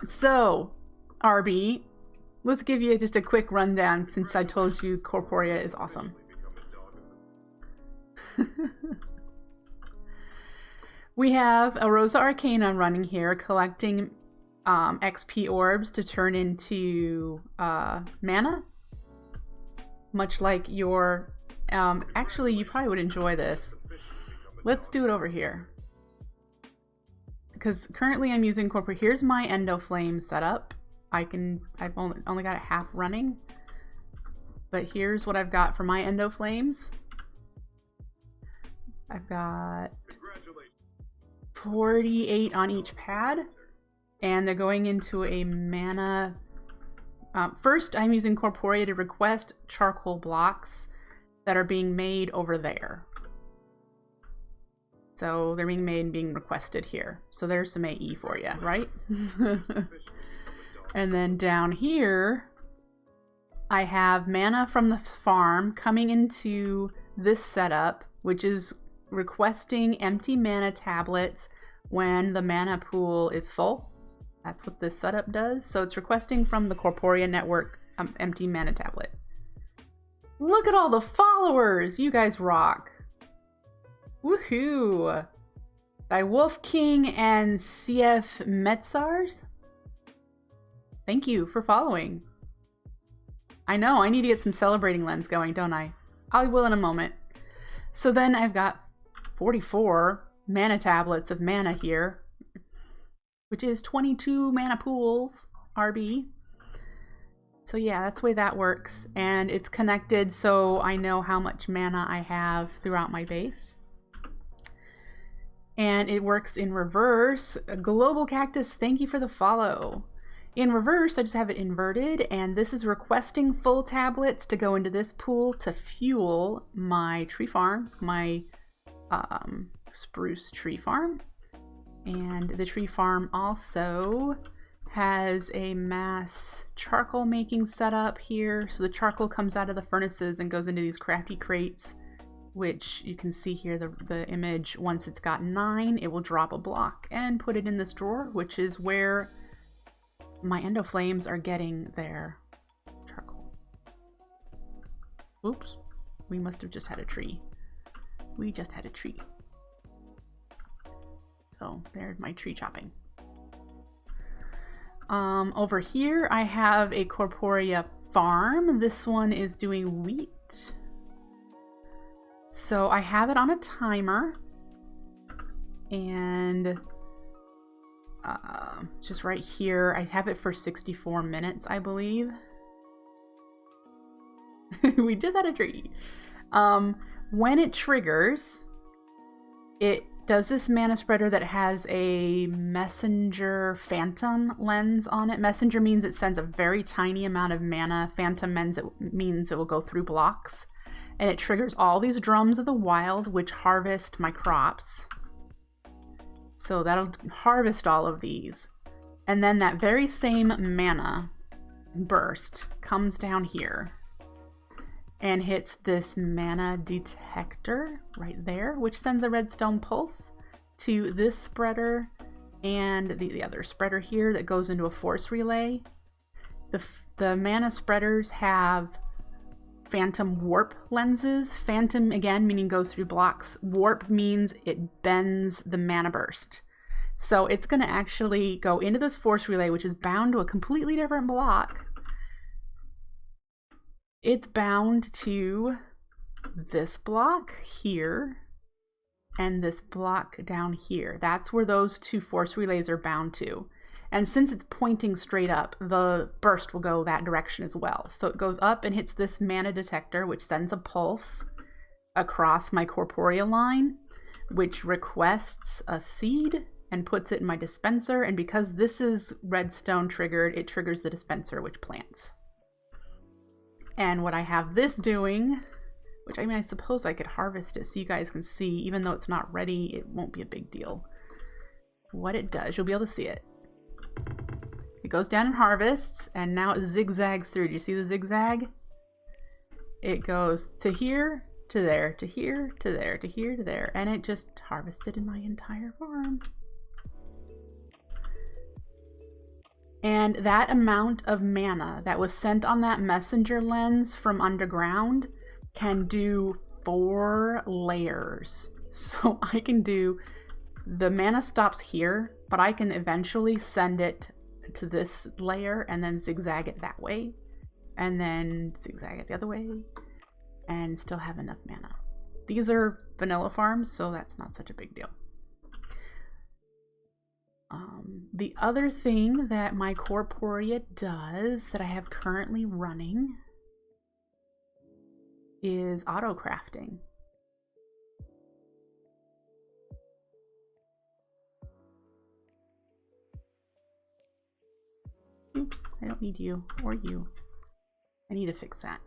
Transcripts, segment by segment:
So, RB, let's give you just a quick rundown since I told you Corporea is awesome. We have a Rosa Arcana running here, collecting XP orbs to turn into mana. Much like your... actually, you probably would enjoy this. Let's do it over here. Because currently I'm using Corporea. Here's my Endo Flame setup. I've only got it half running. But here's what I've got for my Endo Flames. I've got 48 on each pad, and they're going into a mana. First, I'm using Corporea to request charcoal blocks that are being made over there. So they're being made and being requested here. So there's some AE for you, right? And then down here, I have mana from the farm coming into this setup, which is requesting empty mana tablets when the mana pool is full. That's what this setup does. So it's requesting from the Corporea network empty mana tablet. Look at all the followers! You guys rock! Woohoo! By Wolf King and CF Metzars. Thank you for following. I know, I need to get some celebrating lens going, don't I? I will in a moment. So then I've got 44 mana tablets of mana here, which is 22 mana pools, RB. So yeah, that's the way that works. And it's connected so I know how much mana I have throughout my base. And it works in reverse. Global Cactus, thank you for the follow. In reverse, I just have it inverted, and this is requesting full tablets to go into this pool to fuel my tree farm, my spruce tree farm. And the tree farm also has a mass charcoal making setup here. So the charcoal comes out of the furnaces and goes into these crafty crates, which you can see here, the image. Once it's got 9, it will drop a block and put it in this drawer, which is where my Endo Flames are getting their charcoal. Oops, we must have just had a tree. We just had a tree. So there's my tree chopping. Over here I have a Corporea farm. This one is doing wheat. So I have it on a timer, and just right here, I have it for 64 minutes, I believe. We just had a tree. When it triggers, it does this mana spreader that has a messenger phantom lens on it. Messenger means it sends a very tiny amount of mana. Phantom means it will go through blocks. And it triggers all these drums of the wild, which harvest my crops. So that'll harvest all of these. And then that very same mana burst comes down here and hits this mana detector right there, which sends a redstone pulse to this spreader and the other spreader here that goes into a force relay. The mana spreaders have phantom warp lenses. Phantom, again, meaning goes through blocks. Warp means it bends the mana burst. So it's going to actually go into this force relay, which is bound to a completely different block. It's bound to this block here and this block down here. That's where those two force relays are bound to. And since it's pointing straight up, the burst will go that direction as well. So it goes up and hits this mana detector, which sends a pulse across my Corporea line, which requests a seed and puts it in my dispenser. And because this is redstone triggered, it triggers the dispenser, which plants. And what I have this doing, which I mean, I suppose I could harvest it so you guys can see, even though it's not ready, it won't be a big deal. What it does, you'll be able to see it. It goes down and harvests, and now it zigzags through. Do you see the zigzag? It goes to here, to there, to here, to there, to here, to there, and it just harvested in my entire farm. And that amount of mana that was sent on that messenger lens from underground can do 4 layers. So I can do, the mana stops here, but I can eventually send it to this layer and then zigzag it that way, and then zigzag it the other way, and still have enough mana. These are vanilla farms, so that's not such a big deal. The other thing that my Corporea does that I have currently running is auto crafting. Oops, I don't need you or you. I need to fix that.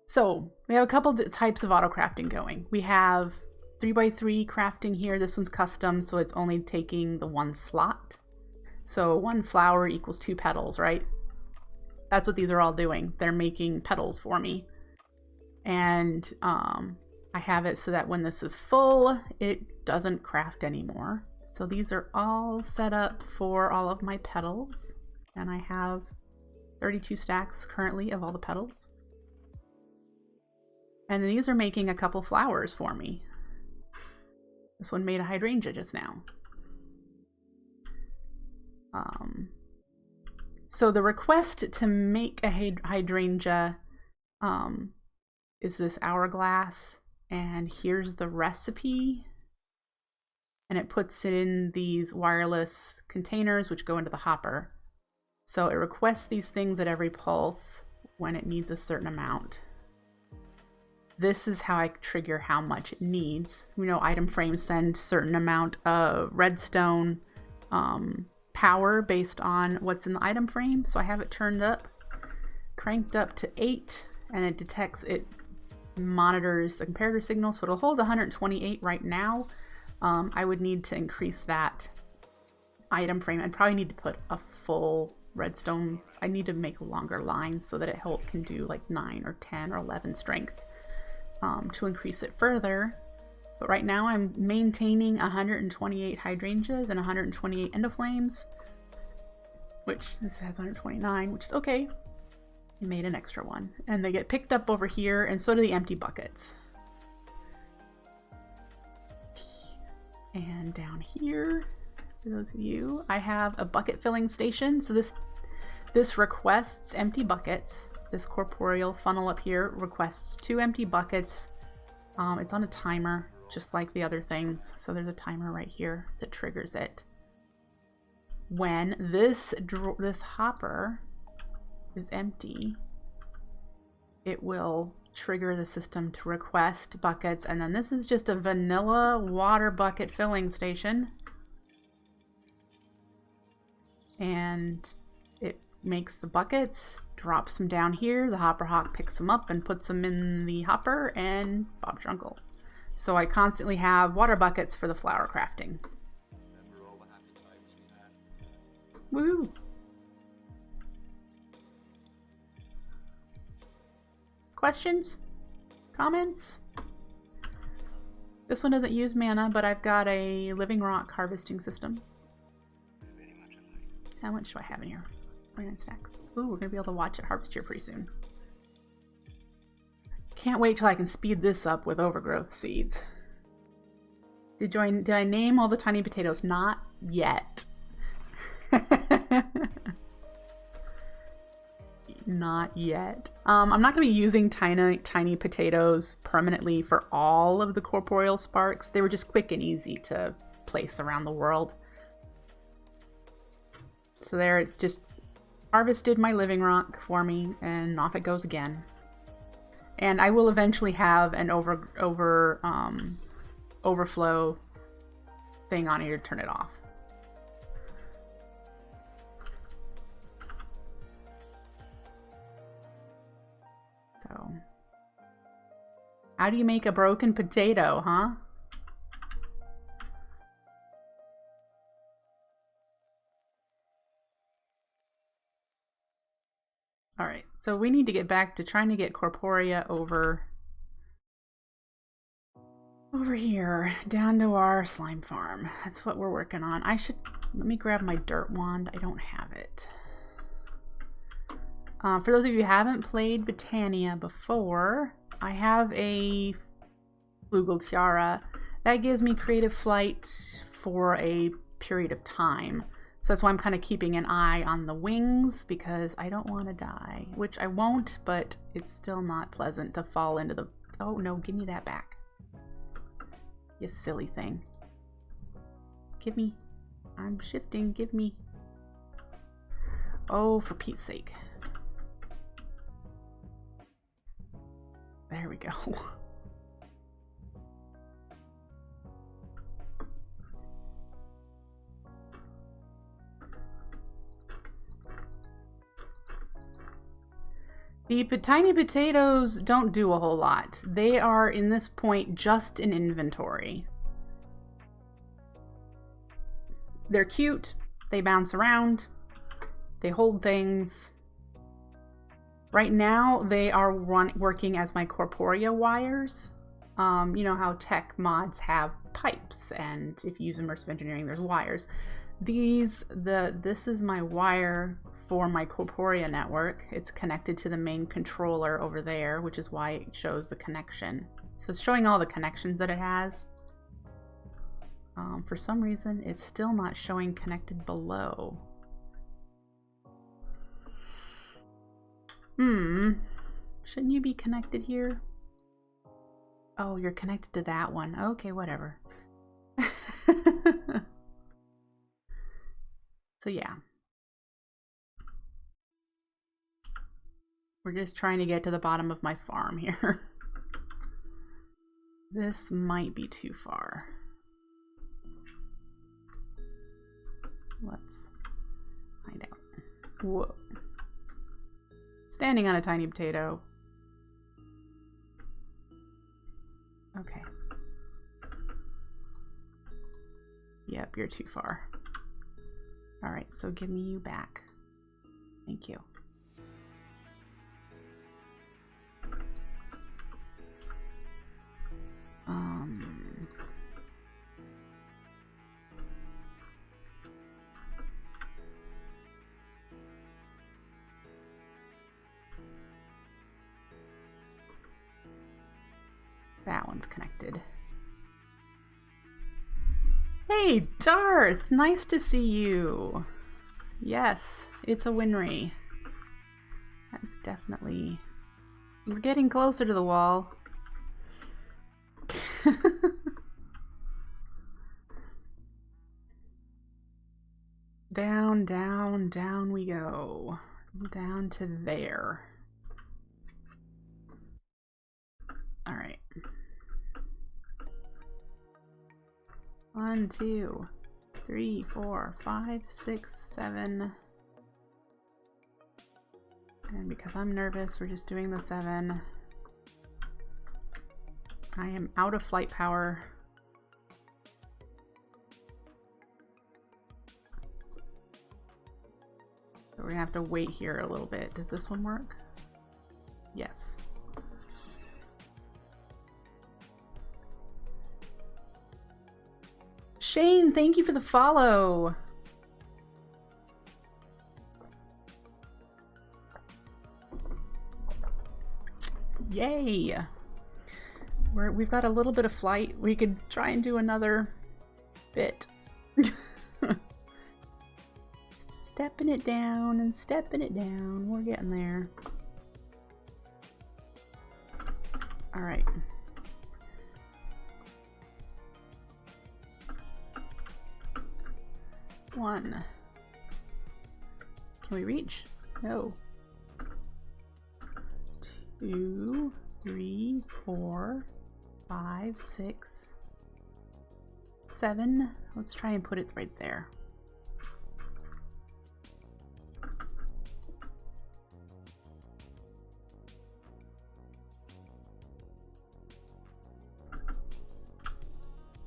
So we have a couple types of auto crafting going. We have 3x3 crafting here. This one's custom, so it's only taking the 1 slot. So 1 flower equals 2 petals, right? That's what these are all doing. They're making petals for me. And I have it so that when this is full, it doesn't craft anymore. So these are all set up for all of my petals. And I have 32 stacks currently of all the petals. And these are making a couple flowers for me. This one made a hydrangea just now. So the request to make a hydrangea is this hourglass, and here's the recipe. And it puts it in these wireless containers which go into the hopper. So it requests these things at every pulse when it needs a certain amount. This is how I trigger how much it needs. You know, item frames send certain amount of redstone power based on what's in the item frame. So I have it turned up, cranked up to 8, and it detects, it monitors the comparator signal. So it'll hold 128 right now. I would need to increase that item frame. I'd probably need to put a full redstone. I need to make a longer line so that it can do like 9 or 10 or 11 strength to increase it further. But right now I'm maintaining 128 hydrangeas and 128 endoflames, which this has 129, which is okay. I made an extra one. And they get picked up over here, and so do the empty buckets. And down here, for those of you, I have a bucket filling station. So this requests empty buckets. This corporeal funnel up here requests 2 empty buckets. It's on a timer, just like the other things. So there's a timer right here that triggers it. When this hopper is empty, it will trigger the system to request buckets. And then this is just a vanilla water bucket filling station. And it makes the buckets, drops them down here. The hopper hawk picks them up and puts them in the hopper, and Bob's your uncle. So I constantly have water buckets for the flower crafting. Remember all the happy times we had? Woo! Questions? Comments? This one doesn't use mana, but I've got a living rock harvesting system. Very much alike. How much do I have in here? 29 stacks. Ooh, we're gonna be able to watch it harvest here pretty soon. Can't wait till I can speed this up with overgrowth seeds. Did I name all the tiny potatoes? Not yet. Not yet. I'm not going to be using tiny potatoes permanently for all of the corporeal sparks. They were just quick and easy to place around the world. So there, it just harvested my living rock for me, and off it goes again. And I will eventually have an overflow thing on here to turn it off. So, how do you make a broken potato, huh? All right, so we need to get back to trying to get Corporea over here, down to our slime farm. That's what we're working on. Let me grab my dirt wand. I don't have it. For those of you who haven't played Botania before, I have a Flugel Tiara that gives me creative flight for a period of time. So that's why I'm kind of keeping an eye on the wings, because I don't want to die, which I won't, but it's still not pleasant to fall into the... Oh no, give me that back. You silly thing. Give me. I'm shifting, give me. Oh, for Pete's sake. There we go. The tiny potatoes don't do a whole lot. They are, in this point, just an inventory. They're cute, they bounce around, they hold things. Right now, they are working as my corporea wires. You know how tech mods have pipes, and if you use immersive engineering, there's wires. This is my wire for my corporea network. It's connected to the main controller over there, which is why it shows the connection. So it's showing all the connections that it has. For some reason, it's still not showing connected below. Shouldn't you be connected here? Oh, you're connected to that one. Okay, whatever. So yeah. We're just trying to get to the bottom of my farm here. This might be too far. Let's find out. Whoa. Standing on a tiny potato. Okay. Yep, you're too far. Alright, so give me you back. Thank you. That one's connected. Hey, Darth! Nice to see you! Yes, it's a Winry. That's definitely... We're getting closer to the wall. Down, down, down we go. Down to there. Alright. 1, 2, 3, 4, 5, 6, 7. And because I'm nervous, we're just doing the 7. I am out of flight power. So we're gonna have to wait here a little bit. Does this one work? Yes. Shane, thank you for the follow. Yay. We've got a little bit of flight. We could try and do another bit. Stepping it down and stepping it down. We're getting there. All right. One. Can we reach? No. 2, 3, 4, 5, 6, 7. Let's try and put it right there.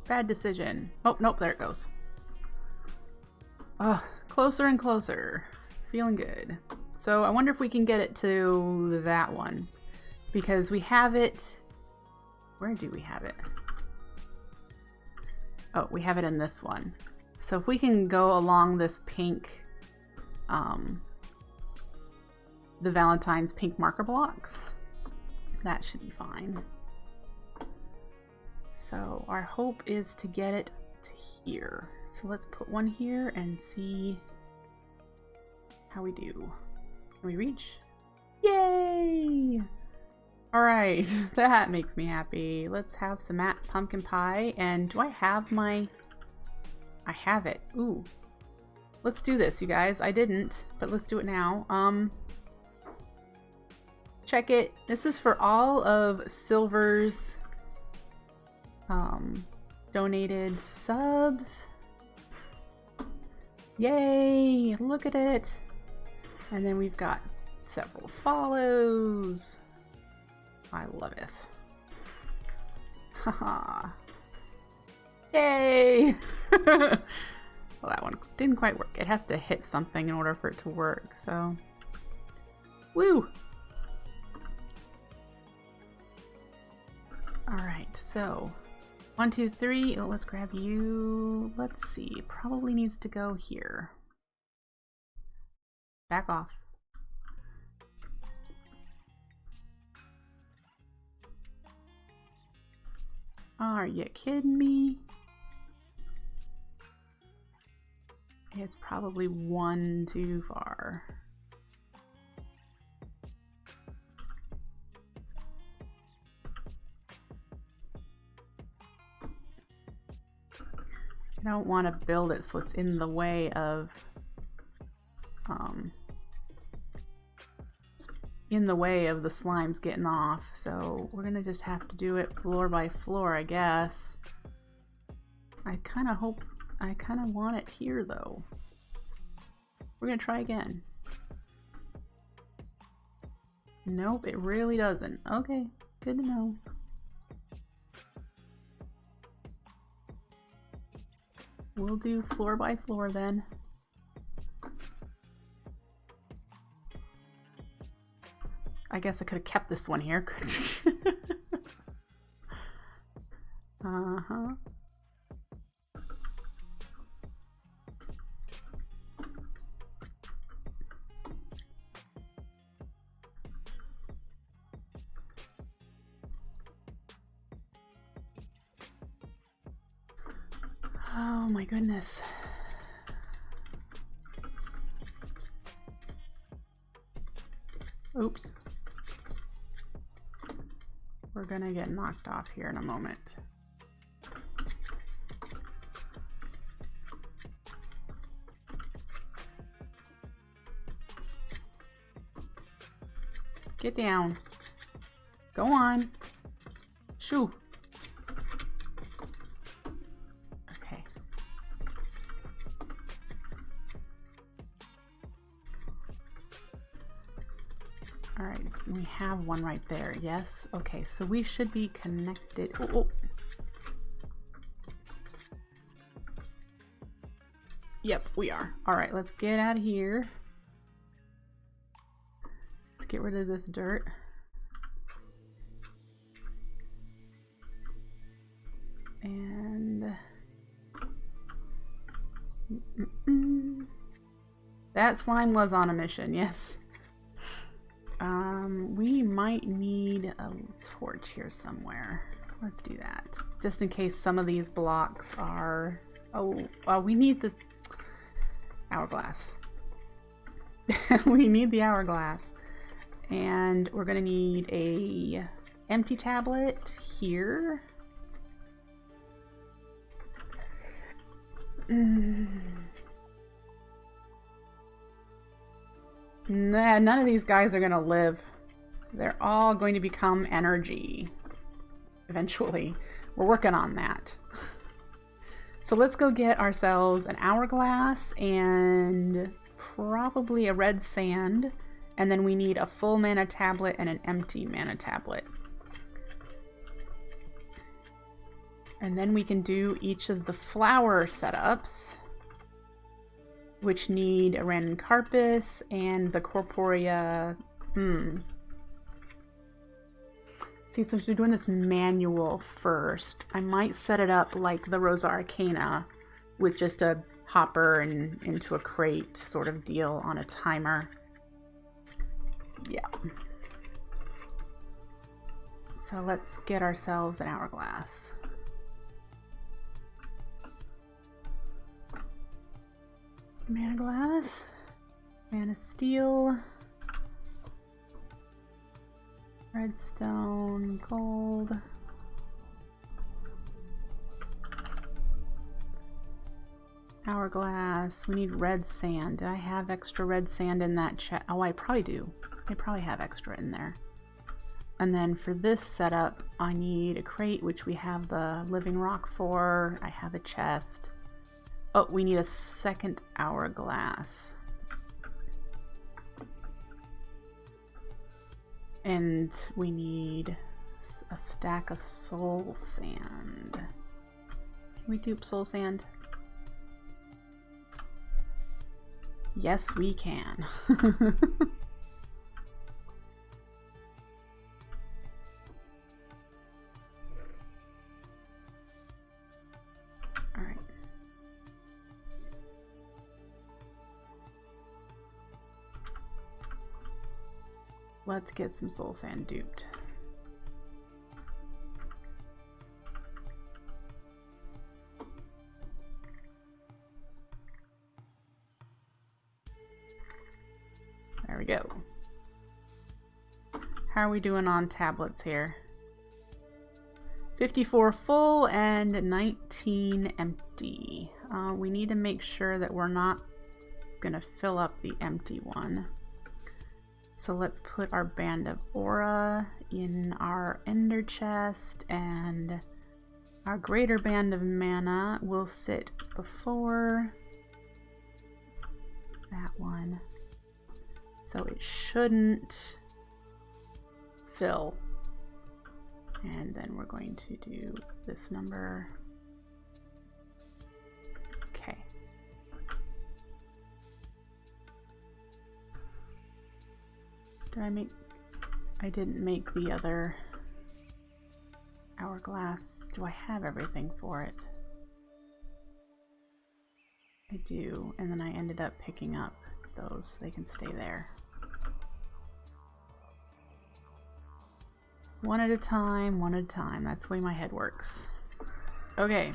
Bad decision. Oh, nope, there it goes. Oh, closer and closer. Feeling good. So I wonder if we can get it to that one. Because we have it... Where do we have it? Oh, we have it in this one. So if we can go along this pink the Valentine's pink marker blocks. That should be fine. So our hope is to get it to here. So let's put one here and see how we do. Can we reach? Yay! Alright, that makes me happy. Let's have some pumpkin pie. And do I have my... I have it. Ooh. Let's do this, you guys. I didn't, but let's do it now. Check it. This is for all of Silver's donated subs. Yay! Look at it. And then we've got several follows. I love this. Haha. Yay! Well, that one didn't quite work. It has to hit something in order for it to work, so. Woo! Alright, so 1, 2, 3. Oh, let's grab you. Let's see. It probably needs to go here. Back off. Are you kidding me? It's probably one too far. I don't want to build it so it's in the way of the slimes getting off, so we're gonna just have to do it floor by floor, I guess. I kind of want it here though. We're gonna try again. Nope, it really doesn't. Okay, good to know. We'll do floor by floor then. I guess I could have kept this one here. Uh-huh. Oh my goodness. Oops. We're gonna get knocked off here in a moment. Get down. Go on. Shoo. Okay. All right, we have one right there. Yes. Okay, so we should be connected. Oh, oh. Yep, we are. All right, let's get out of here. Let's get rid of this dirt. And that slime was on a mission, yes. We might need a torch here somewhere. Let's do that. Just in case some of these blocks are... Oh, we need this hourglass. We need the hourglass. And we're gonna need a empty tablet here. Nah, none of these guys are gonna live. They're all going to become energy eventually. We're working on that. So let's go get ourselves an hourglass and probably a red sand, and then we need a full mana tablet and an empty mana tablet. And then we can do each of the flower setups, which need a random carpus and the corporea. See, so we're doing this manual first. I might set it up like the Rosa Arcana with just a hopper and into a crate sort of deal on a timer. Yeah. So let's get ourselves an hourglass. Mana glass, mana steel, redstone, gold. Hourglass. We need red sand. Did I have extra red sand in that chest? Oh, I probably do. I probably have extra in there. And then for this setup, I need a crate, which we have the living rock for. I have a chest. Oh, we need a second hourglass. And we need a stack of soul sand. Can we dupe soul sand? Yes, we can. All right. Let's get some soul sand duped. There we go. How are we doing on tablets here? 54 full and 19 empty. We need to make sure that we're not gonna fill up the empty one. So let's put our band of aura in our ender chest, and our greater band of mana will sit before that one. So it shouldn't fill. And then we're going to do this number. Okay. I didn't make the other hourglass. Do I have everything for it? I do, and then I ended up picking up those. They can stay there. One at a time, one at a time. That's the way my head works. Okay.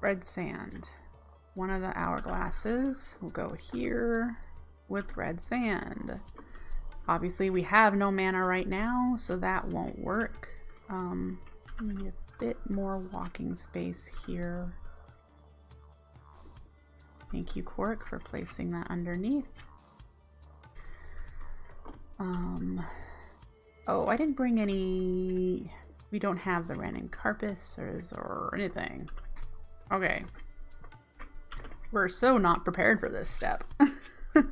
Red sand. One of the hourglasses will go here with red sand. Obviously we have no mana right now, so that won't work. We need a bit more walking space here. Thank you, Quark, for placing that underneath. Oh, I didn't bring any... We don't have the Renin Carpus or anything. Okay. We're so not prepared for this step. Is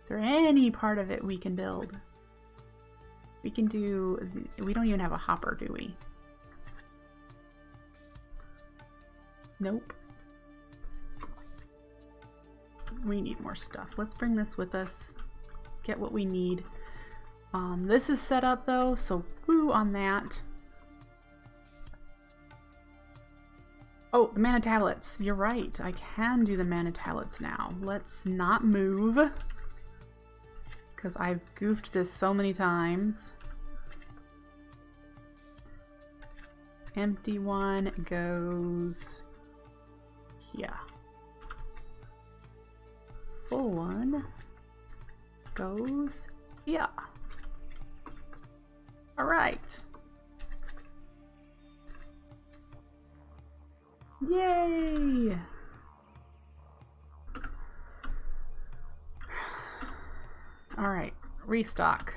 there any part of it we can build? We can do... We don't even have a hopper, do we? Nope. We need more stuff. Let's bring this with us. Get what we need. This is set up though, so woo on that. Oh, the mana tablets. You're right. I can do the mana tablets now. Let's not move, because I've goofed this so many times. Empty one goes here. Full one goes here. All right. Yay! All right, restock.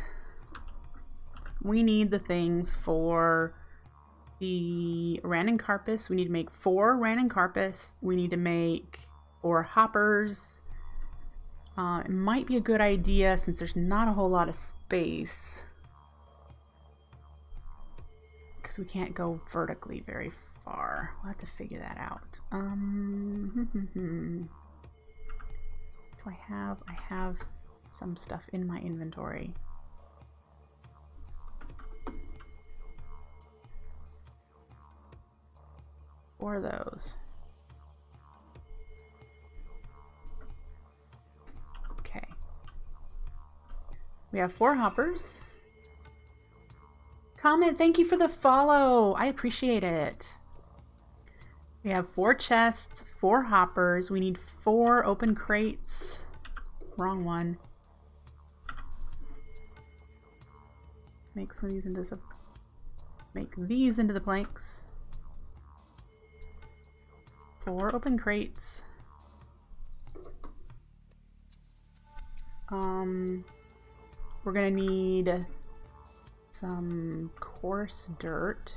We need the things for the Renin Carpus. We need to make 4 Renin Carpus. We need to make 4 hoppers. It might be a good idea, since there's not a whole lot of space, because we can't go vertically very far. We'll have to figure that out. Do I have some stuff in my inventory. 4 of those. Okay. We have 4 hoppers. Comment, thank you for the follow. I appreciate it. We have 4 chests, 4 hoppers. We need 4 open crates. Wrong one. Make some of these into these into the planks. 4 open crates. We're gonna need some coarse dirt.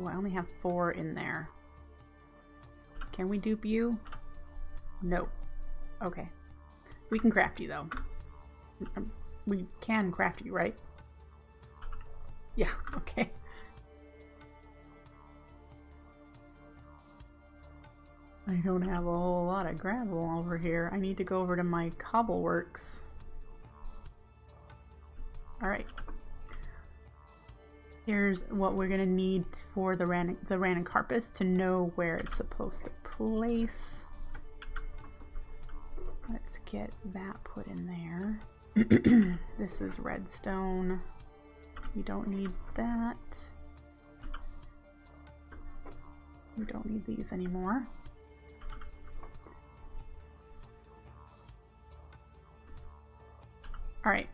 Oh, I only have 4 in there. Can we dupe you? No. Okay. We can craft you though. We can craft you, right? Yeah, okay. I don't have a whole lot of gravel over here. I need to go over to my cobble works. Alright. Here's what we're gonna need for the Ranuncarpus to know where it's supposed to place. Let's get that put in there. This is redstone. We don't need that. We don't need these anymore. Alright.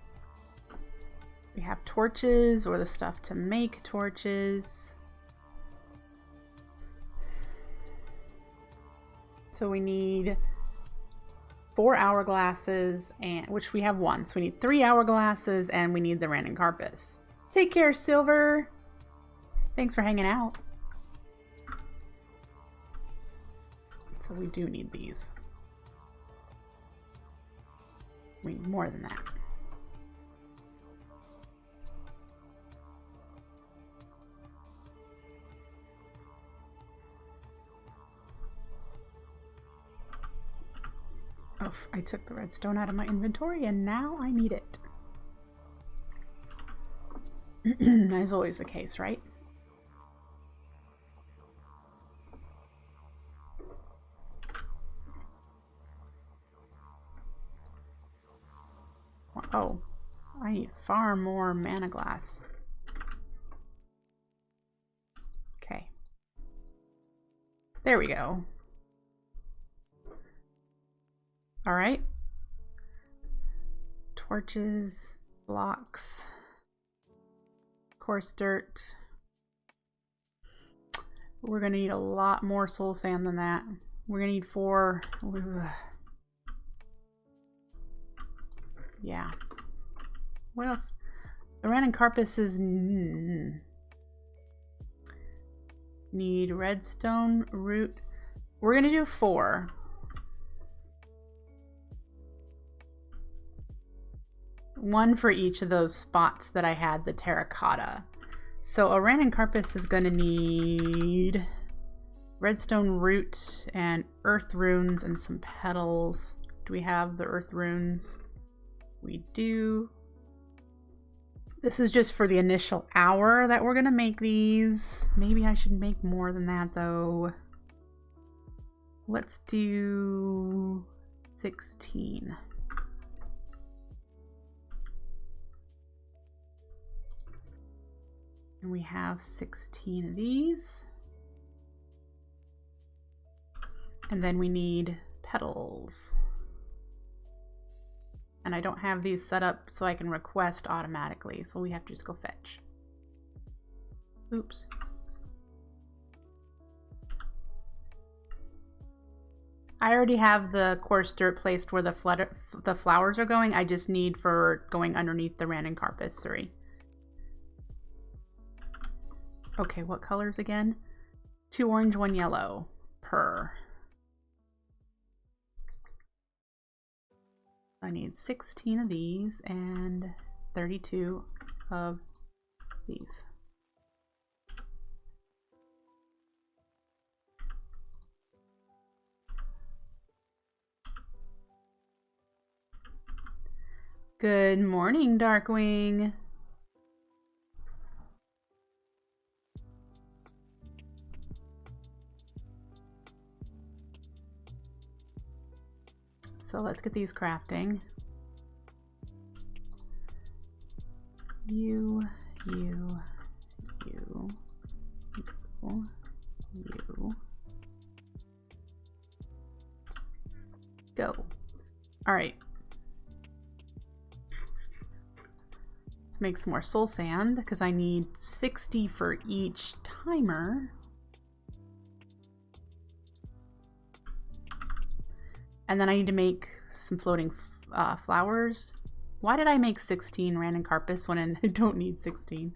We have torches, or the stuff to make torches. So we need 4 hourglasses, and which we have 1. So we need 3 hourglasses, and we need the Ranuncarpus. Take care, Silver. Thanks for hanging out. So we do need these. We need more than that. Oh, I took the redstone out of my inventory and now I need it. As always the case, right? Oh, I need far more mana glass. Okay. There we go. All right. Torches, blocks, coarse dirt. We're gonna need a lot more soul sand than that. We're gonna need 4. Yeah. What else? The Ranuncarpus is... Need redstone, root. We're gonna do 4. One for each of those spots that I had the terracotta. So a Ranuncarpus is gonna need redstone root and earth runes and some petals. Do we have the earth runes? We do. This is just for the initial hour that we're gonna make these. Maybe I should make more than that though. Let's do 16. And we have 16 of these. And then we need petals. And I don't have these set up so I can request automatically, so we have to just go fetch. Oops. I already have the coarse dirt placed where the flowers are going. I just need for going underneath the Ranuncarpus. Sorry. Okay, what colors again? 2 orange, 1 yellow per. I need 16 of these and 32 of these. Good morning, Darkwing. so let's get these crafting. You. Go. All right. Let's make some more soul sand because I need 60 for each timer. And then I need to make some floating flowers. Why did I make 16 random carpus when I don't need 16?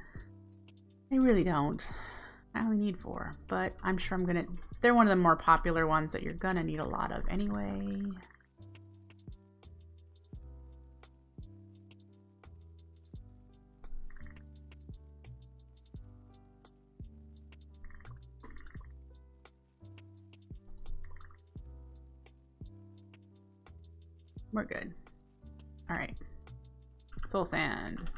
I really don't. I only need 4, but I'm sure I'm gonna... They're one of the more popular ones that you're gonna need a lot of anyway. We're good. All right. Soul sand.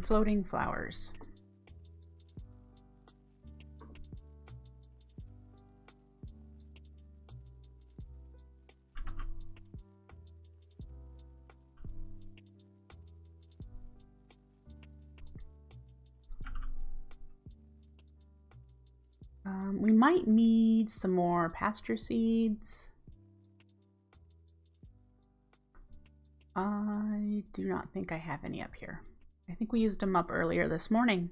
Floating flowers. We might need some more pasture seeds. I do not think I have any up here. I think we used them up earlier this morning.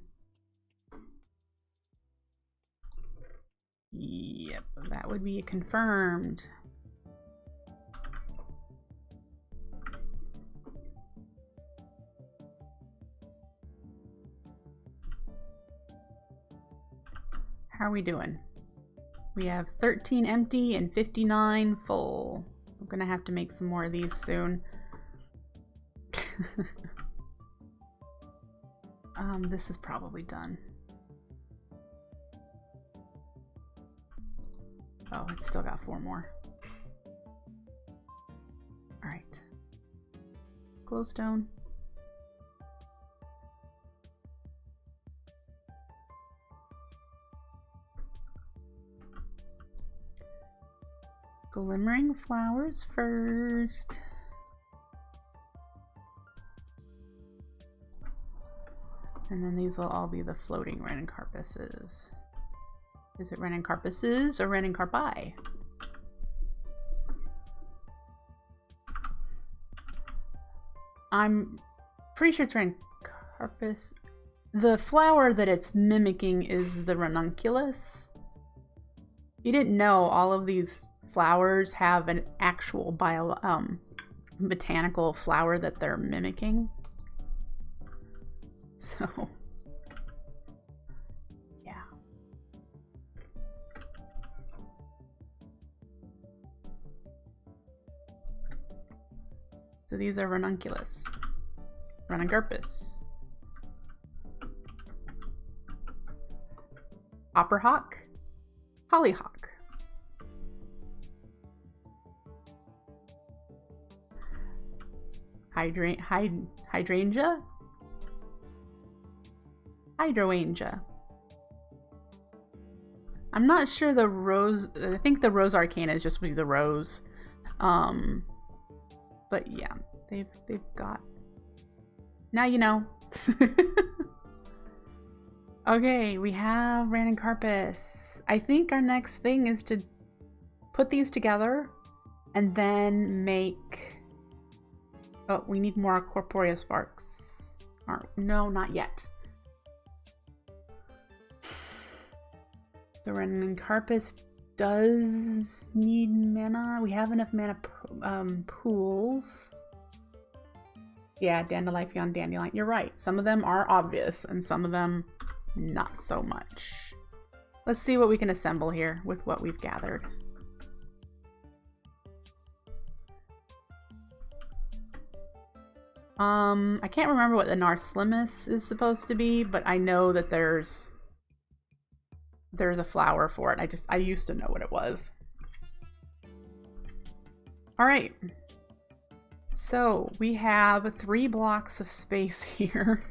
Yep, that would be confirmed. How are we doing? We have 13 empty and 59 full. I'm gonna have to make some more of these soon. This is probably done. Oh, it's still got 4 more. All right. Glowstone. Glimmering flowers first. And then these will all be the floating ranuncarpuses. Is it ranuncarpuses or ranuncarpi? I'm pretty sure it's ranuncarpus. The flower that it's mimicking is the ranunculus. You didn't know all of these flowers have an actual botanical flower that they're mimicking. So, yeah. So these are ranunculus, ranuncarpus, opperhawk, hollyhock, hydrangea, hydrangea. I'm not sure the rose. I think the rose arcana is just the rose. But yeah, they've got. Now you know. Okay, we have ranuncarpus. I think our next thing is to put these together and then make. Oh, we need more corporeal sparks. No, not yet. The ranuncarpus does need mana. We have enough mana pools. Yeah, Dandelion, Dandelion. You're right. Some of them are obvious and some of them not so much. Let's see what we can assemble here with what we've gathered. I can't remember what the Narslimmus is supposed to be, but I know that there's a flower for it. I used to know what it was. All right. So we have 3 blocks of space here.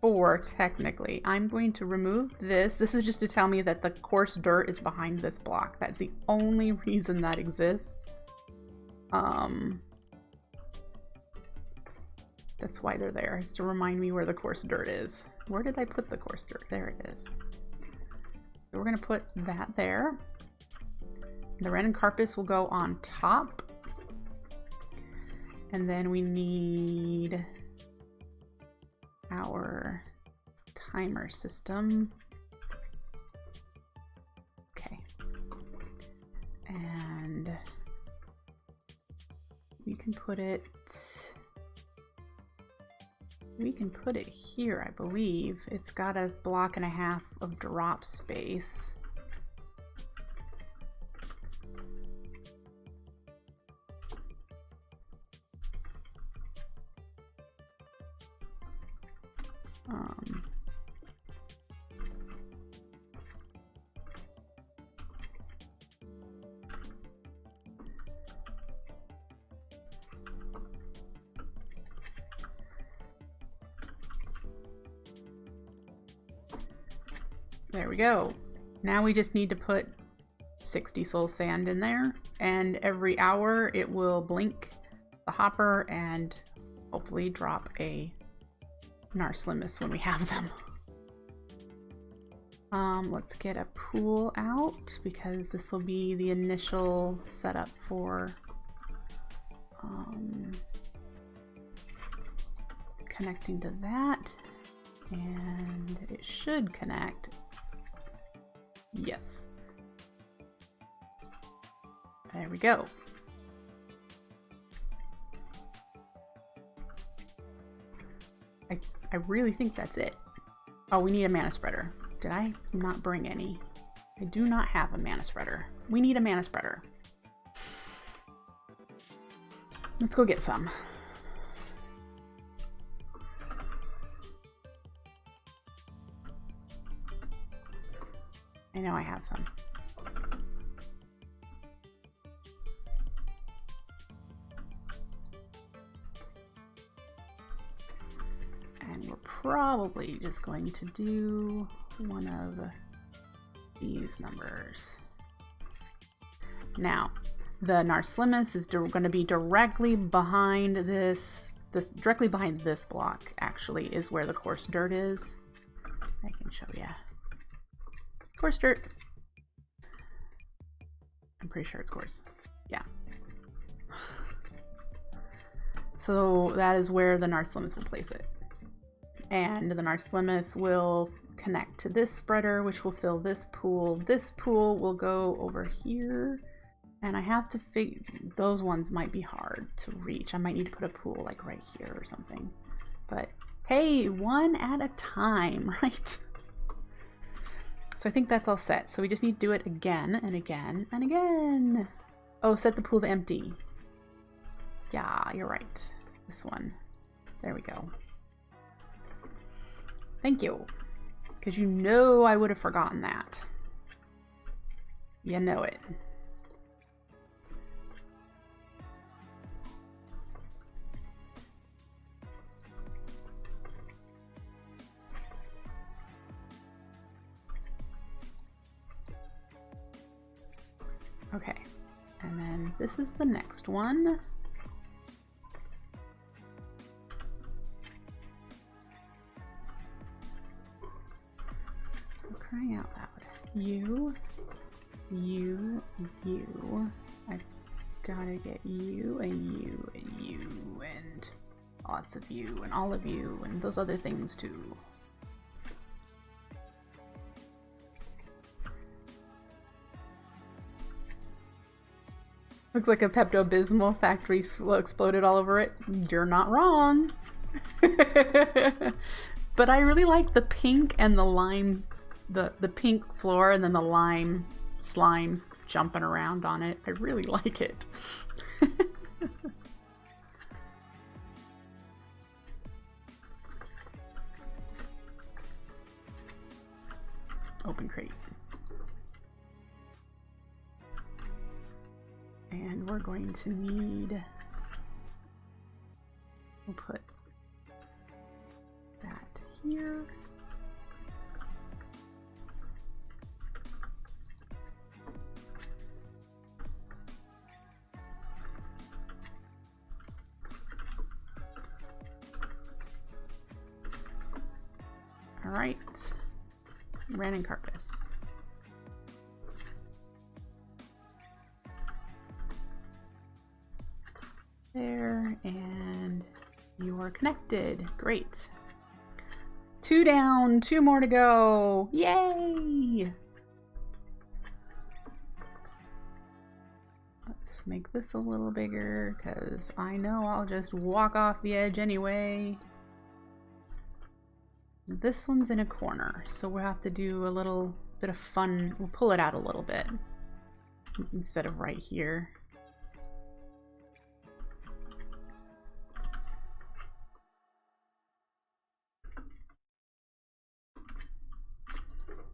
4 technically. I'm going to remove this. This is just to tell me that the coarse dirt is behind this block. That's the only reason that exists. That's why they're there, is to remind me where the coarse dirt is. Where did I put the coarse dirt? There it is. So we're gonna put that there. The random carpus will go on top. And then we need our timer system. Okay. And we can put it here, I believe. It's got a block and a half of drop space. There we go. Now we just need to put 60 soul sand in there, and every hour it will blink the hopper and hopefully drop a Narslimmus when we have them. Let's get a pool out because this will be the initial setup for connecting to that, and it should connect. Yes. There we go. I really think that's it. Oh, we need a mana spreader. Did I not bring any? I do not have a mana spreader. We need a mana spreader. Let's go get some. I know I have some. And we're probably just going to do one of these numbers. Now, the Narslimmus is going to be directly behind directly behind this block, actually, is where the coarse dirt is. I can show you. Coarse dirt. I'm pretty sure it's coarse. Yeah. So that is where the Narslimmus will place it. And the Narslimmus will connect to this spreader, which will fill this pool. This pool will go over here. And I have to figure, those ones might be hard to reach. I might need to put a pool like right here or something. But hey, one at a time, right? So I think that's all set. So we just need to do it again and again and again. Oh, set the pool to empty. Yeah, you're right. This one. There we go. Thank you. Because you know I would have forgotten that. You know it. Okay, and then this is the next one. I'm crying out loud. You. I've gotta get you, and you, and you, and lots of you, and all of you, and those other things too. Looks like a Pepto-Bismol factory exploded all over it. You're not wrong. But I really like the pink and the lime, the pink floor and then the lime slimes jumping around on it. I really like it. Open crate. And we're going to need, we'll put that here. All right, Ran and Carpus. There, and you are connected. Great. 2 down, 2 more to go. Yay! Let's make this a little bigger because I know I'll just walk off the edge anyway. This one's in a corner, so we'll have to do a little bit of fun. We'll pull it out a little bit instead of right here.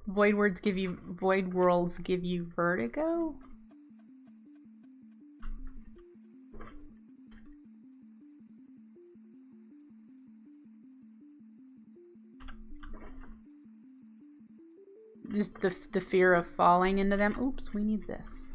Void worlds give you vertigo? Just the fear of falling into them. Oops, we need this.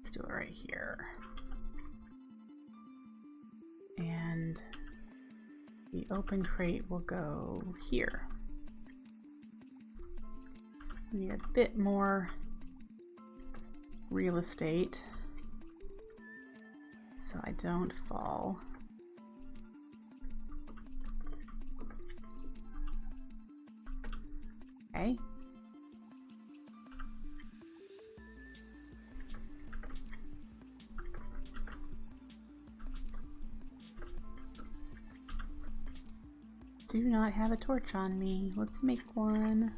Let's do it right here. And the open crate will go here. Need a bit more real estate so I don't fall. Okay. Do not have a torch on me. Let's make one.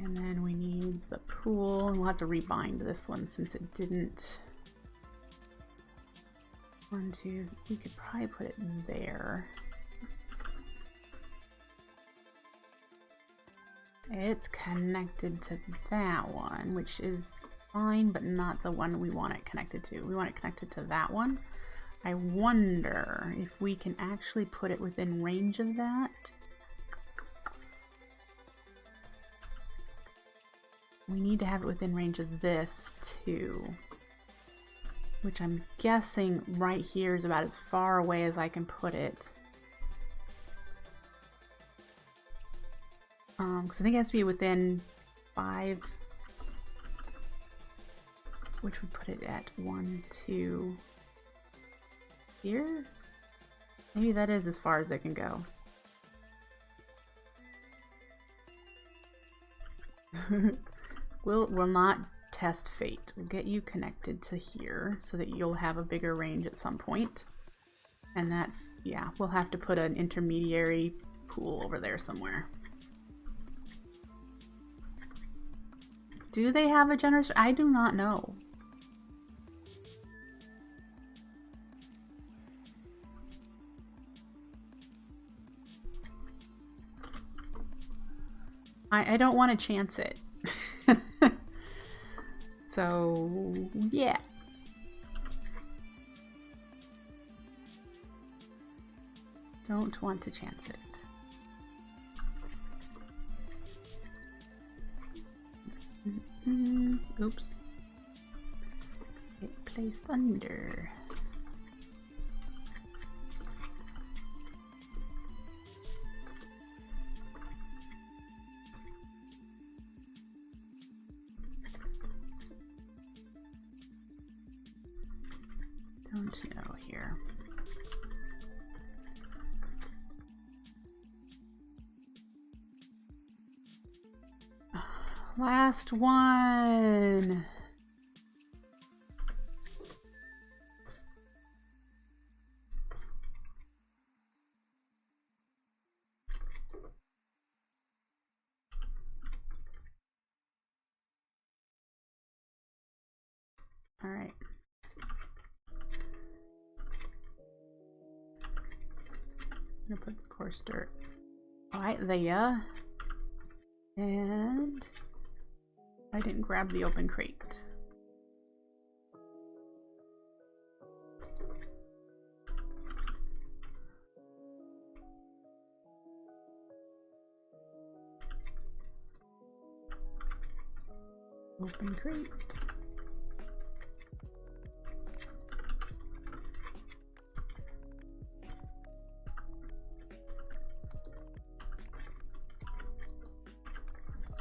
And then we need the pool, and we'll have to rebind this one since it didn't. 1, 2, we could probably put it there. It's connected to that one, which is fine, but not the one we want it connected to. We want it connected to that one. I wonder if we can actually put it within range of that. We need to have it within range of this too, which I'm guessing right here is about as far away as I can put it. Because I think it has to be within 5, which would put it at 1, 2 here. Maybe that is as far as it can go. We'll not test fate. We'll get you connected to here so that you'll have a bigger range at some point. And that's, yeah, we'll have to put an intermediary pool over there somewhere. Do they have a generator? I do not know. I don't want to chance it. So, yeah. Don't want to chance it. Oops. Get placed under. Don't know here. Last one. All right. I'm gonna put the coarse dirt right there. And I didn't grab the open crate. Open crate.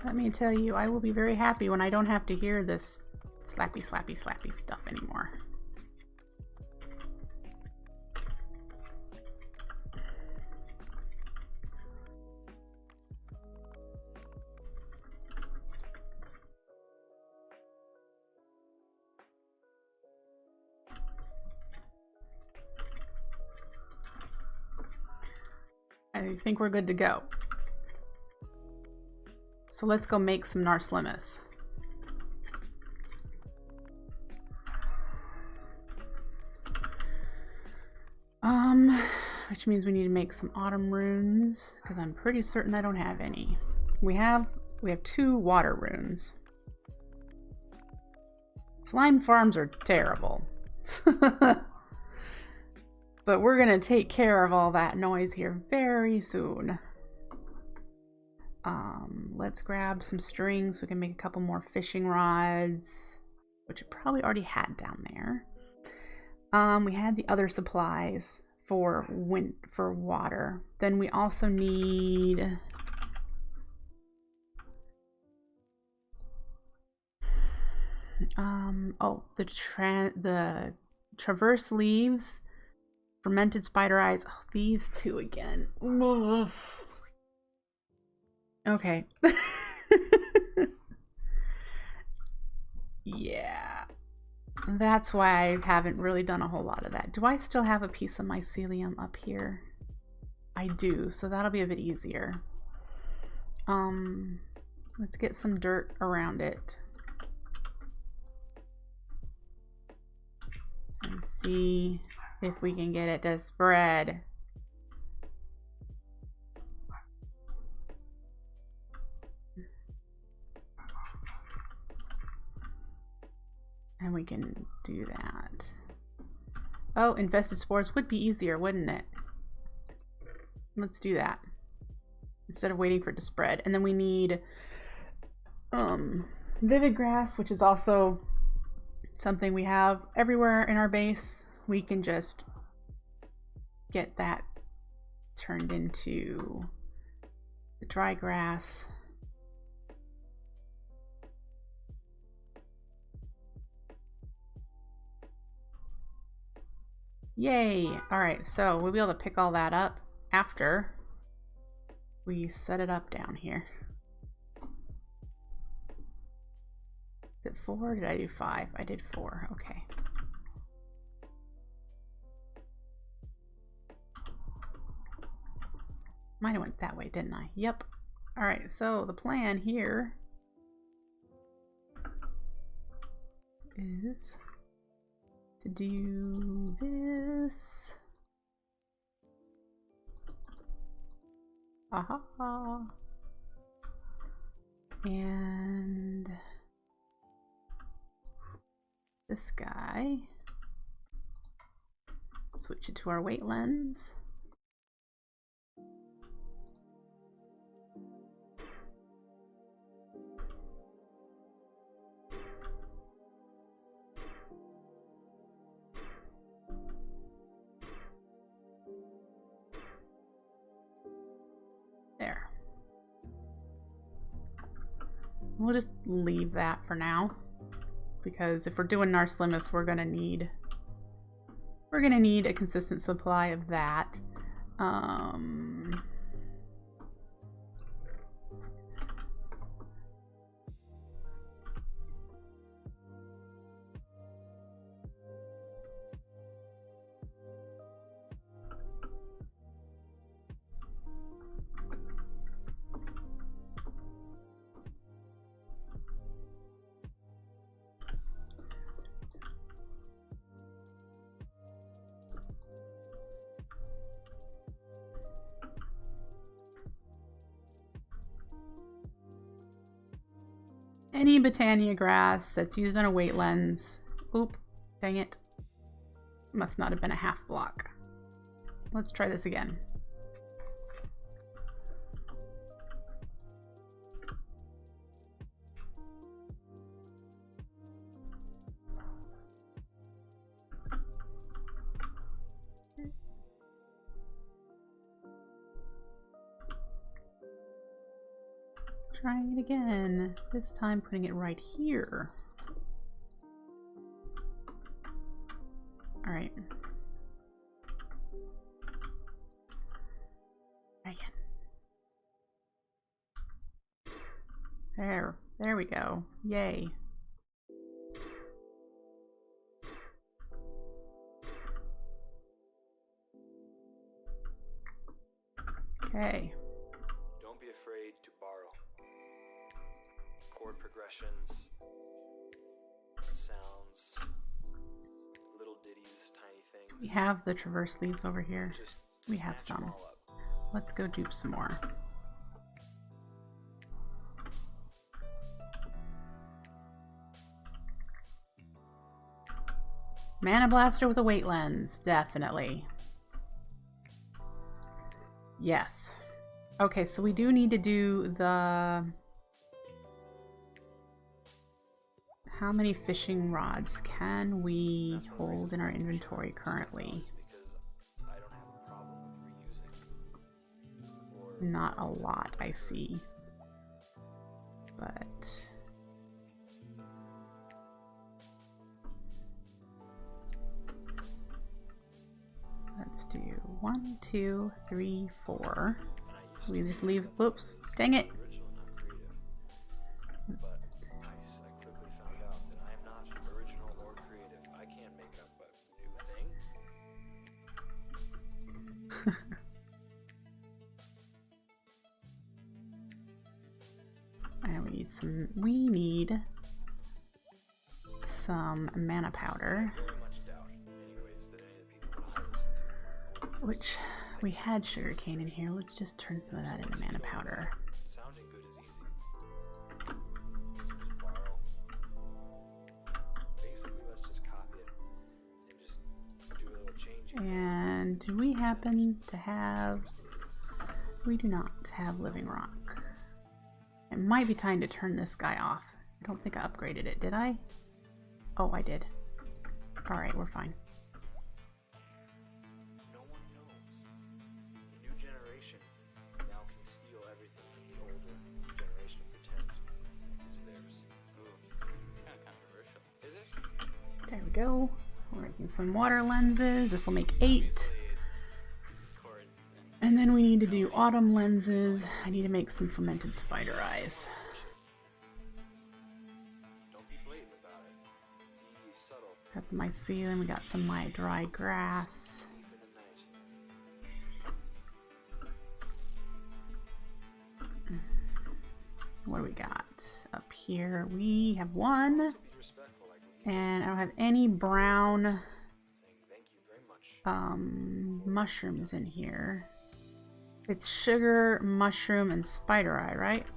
Let me tell you, I will be very happy when I don't have to hear this slappy, slappy, slappy stuff anymore. I think we're good to go. So let's go make some Narslimmus. Which means we need to make some autumn runes, because I'm pretty certain I don't have any. We have 2 water runes. Slime farms are terrible. But we're gonna take care of all that noise here very soon. Let's grab some strings so we can make a couple more fishing rods, which we probably already had down there. We had the other supplies for water. Then we also need the traverse leaves, fermented spider eyes. Oh, these 2 again. Okay. Yeah. That's why I haven't really done a whole lot of that. Do I still have a piece of mycelium up here? I do, so that'll be a bit easier. Let's get some dirt around it. And see if we can get it to spread. And we can do that. Oh, infested spores would be easier, wouldn't it? Let's do that instead of waiting for it to spread. And then we need vivid grass, which is also something we have everywhere in our base. We can just get that turned into the dry grass. Yay! Alright, so we'll be able to pick all that up after we set it up down here. Is it 4? Did I do 5? I did 4. Okay. Might have went that way, didn't I? Yep. Alright, so the plan here is to do this. Aha. And this guy. Switch it to our weight lens. There. We'll just leave that for now, because if we're doing Narslimmus, we're gonna need a consistent supply of that. Any Botania grass that's used on a weight lens. Oop, dang it. Must not have been a half block. Let's try this again. Trying it again. This time putting it right here. All right. Again. There we go. Yay. Okay. Don't be afraid to borrow. Chord progressions, sounds, little ditties, tiny things. We have the traverse leaves over here. Just We have snatch 'em some. all up. Let's go dupe some more. Mana Blaster with a weight lens, definitely. Yes. Okay, so we do need to do the... How many fishing rods can we hold in our inventory currently? Because I don't have a problem with reusing. Or Not a lot, I see. But... let's do 1, 2, 3, 4. We just leave. Whoops! Dang it! original, not creative. But I quickly found out that I am not original or creative. I can't make up a new thing. And we need some mana powder, Very much doubt, anyways, that any of the people that I listen to which we had sugarcane in here. Let's just turn some of that into mana powder. sounding good is easy. Just borrow. Basically, let's just copy it and just do a little change. And do we happen to have... we do not have living rock. It might be time to turn this guy off. I don't think I upgraded it, did I? Oh, I did. Alright, we're fine. No one knows. The new generation now can steal everything from the older generation and pretend it's theirs. Ooh, it's kind of controversial. Is it? There we go. We're making some water lenses. This will make 8. Chords And then we need to do autumn lenses. I need to make some fermented spider eyes. Don't be blatant about it. Be subtle. Got the mycelium. We got some my dry grass. Deep in the night. What do we got up here? We have one, Be respectful, like we and I don't have any brown saying thank you very much. mushrooms in here. It's sugar, mushroom, and spider eye, right?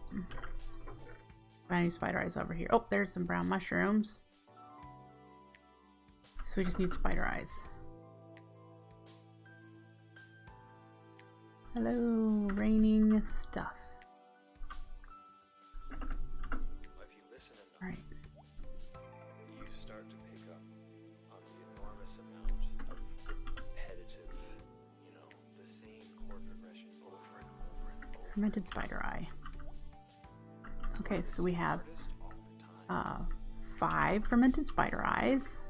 I need spider eyes over here. Oh, there's some brown mushrooms. So we just need spider eyes. Hello, raining stuff. If you listen enough, All right. you start to pick up on the enormous amount of repetitive, you know, the same chord progression over and over and over. Fermented spider eye. Okay, so we have Artist all the time. 5 fermented spider eyes.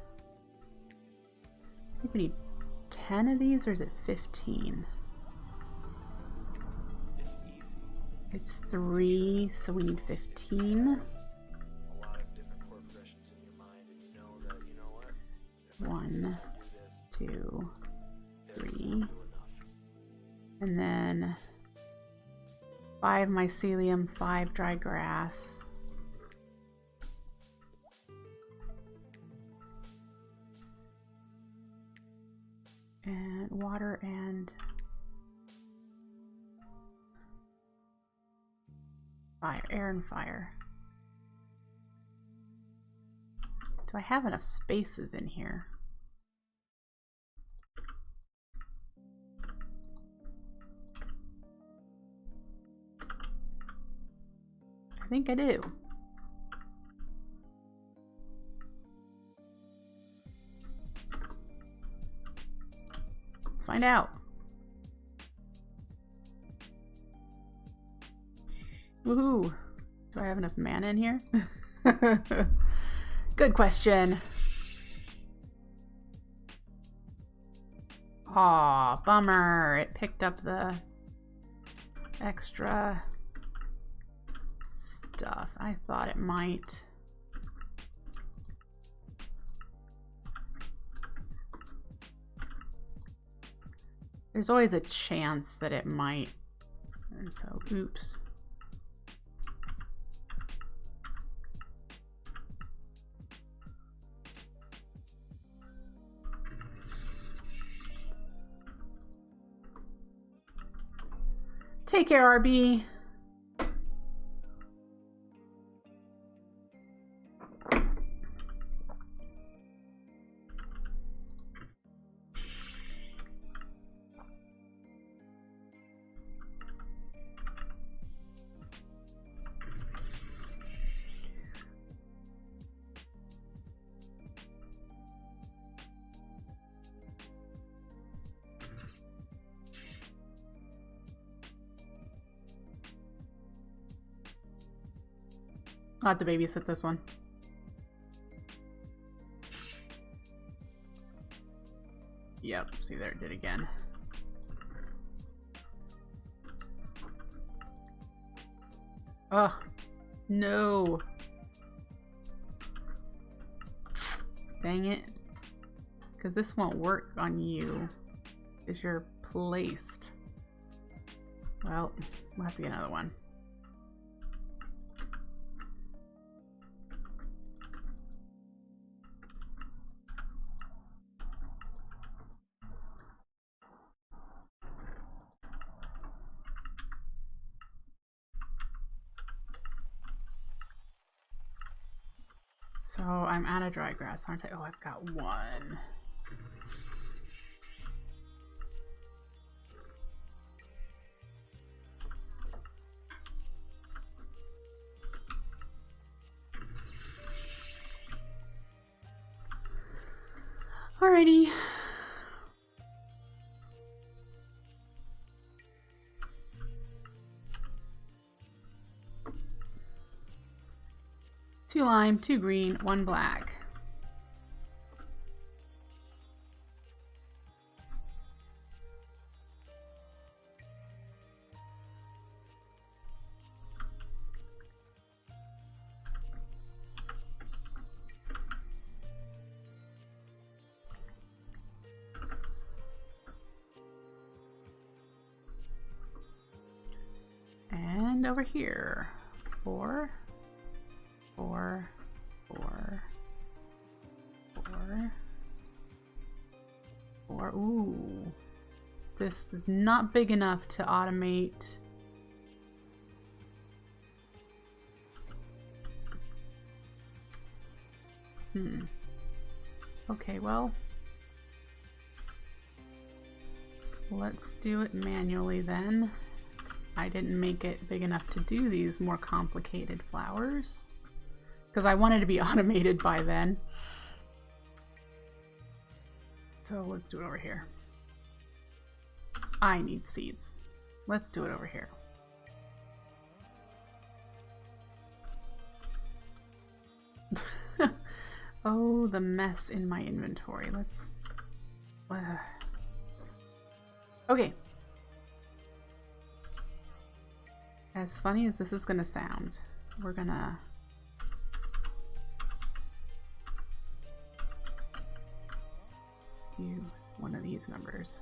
I think we need 10 of these, or is it 15? It's easy. It's 3, so we need 15. A lot of different chord progressions in your mind, and you know that, you know what? If I 1, do this, 2, there's 3. not enough. And then 5 mycelium, 5 dry grass. And water and fire, air and fire. Do I have enough spaces in here? I think I do. Let's find out. Woohoo! Do I have enough mana in here? Good question. Aw, bummer. It picked up the extra stuff. I thought it might. There's always a chance that it might. And so, oops. Take care, RB. I'll have to babysit this one. Yep, see there it did again. Ugh, no. Dang it. Because this won't work on you, because you're placed. Well, we'll have to get another one. So I'm out of dry grass, aren't I? Oh, I've got one. Alrighty. Two lime, two green, one black. And over here, 4, 4, 4, 4, 4. Ooh, this is not big enough to automate. Okay, well, let's do it manually then. I didn't make it big enough to do these more complicated flowers because I wanted to be automated by then. So let's do it over here. I need seeds. Let's do it over here. Oh, the mess in my inventory. Let's... Okay. As funny as this is gonna sound, we're gonna... do one of these numbers.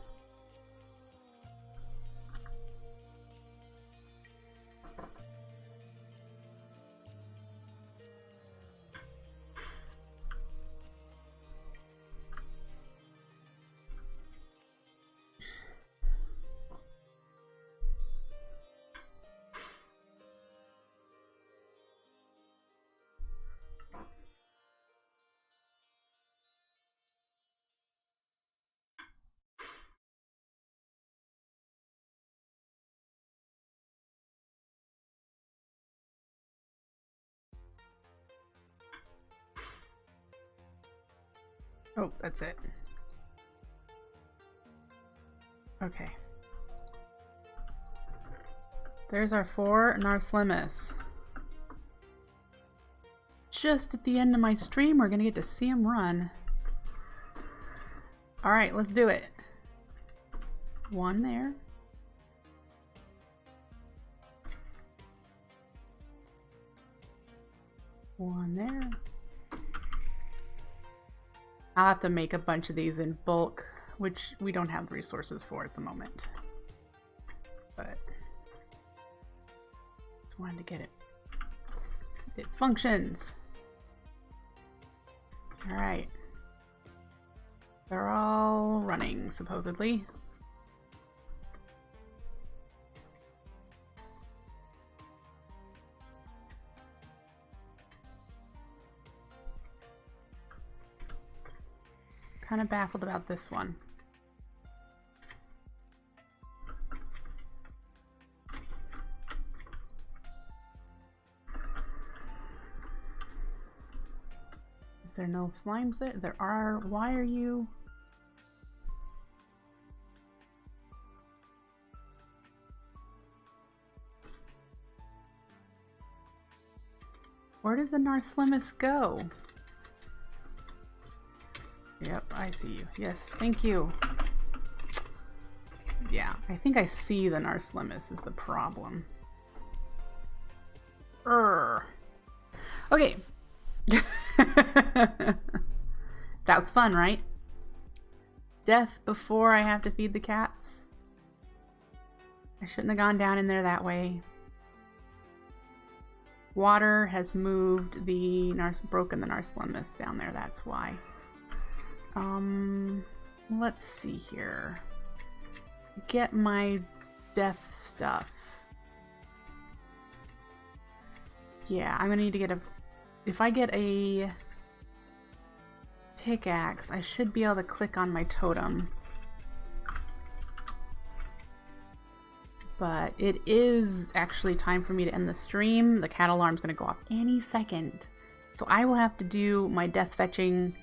Oh, that's it. Okay. There's our 4 Narslimmus. Just at the end of my stream, we're gonna get to see him run. Alright, let's do it. 1 there. One there. I'll have to make a bunch of these in bulk, which we don't have the resources for at the moment. But just wanted to get it. It functions. Alright. They're all running, supposedly. Kind of baffled about this one. Is there no slimes there? There are. Why are you? Where did the Narslimmus go? Yep, I see you. Yes, thank you. Yeah, I think I see the Narslimmus is the problem. Okay. That was fun, right? Death before I have to feed the cats. I shouldn't have gone down in there that way. Water has moved the broken the Narslimmus down there, that's why. Let's see here. Get my death stuff. Yeah, I'm gonna need to get a... If I get a pickaxe, I should be able to click on my totem. But it is actually time for me to end the stream. The cat alarm's gonna go off any second. So I will have to do my death fetching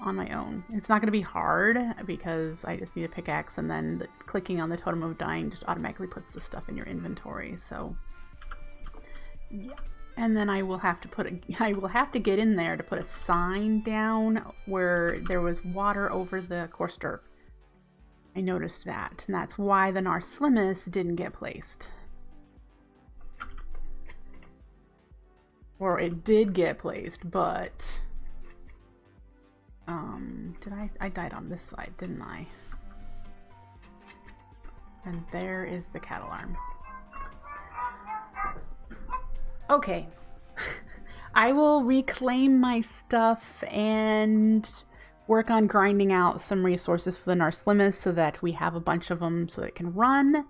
on my own. It's not going to be hard because I just need a pickaxe, and then clicking on the Totem of Dying just automatically puts the stuff in your inventory. So yeah, and then I will have to get in there to put a sign down where there was water over the coarse dirt. I noticed that, and that's why the Narslimmus didn't get placed. Or it did get placed, but I died on this side, didn't I? And there is the cat alarm. Okay. I will reclaim my stuff and work on grinding out some resources for the Narslimmus so that we have a bunch of them so it can run.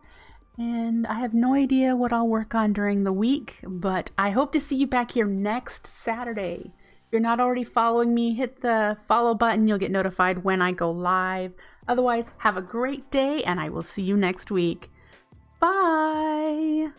And I have no idea what I'll work on during the week, but I hope to see you back here next Saturday. If you're not already following me, hit the follow button. You'll get notified when I go live. Otherwise, have a great day, and I will see you next week. Bye!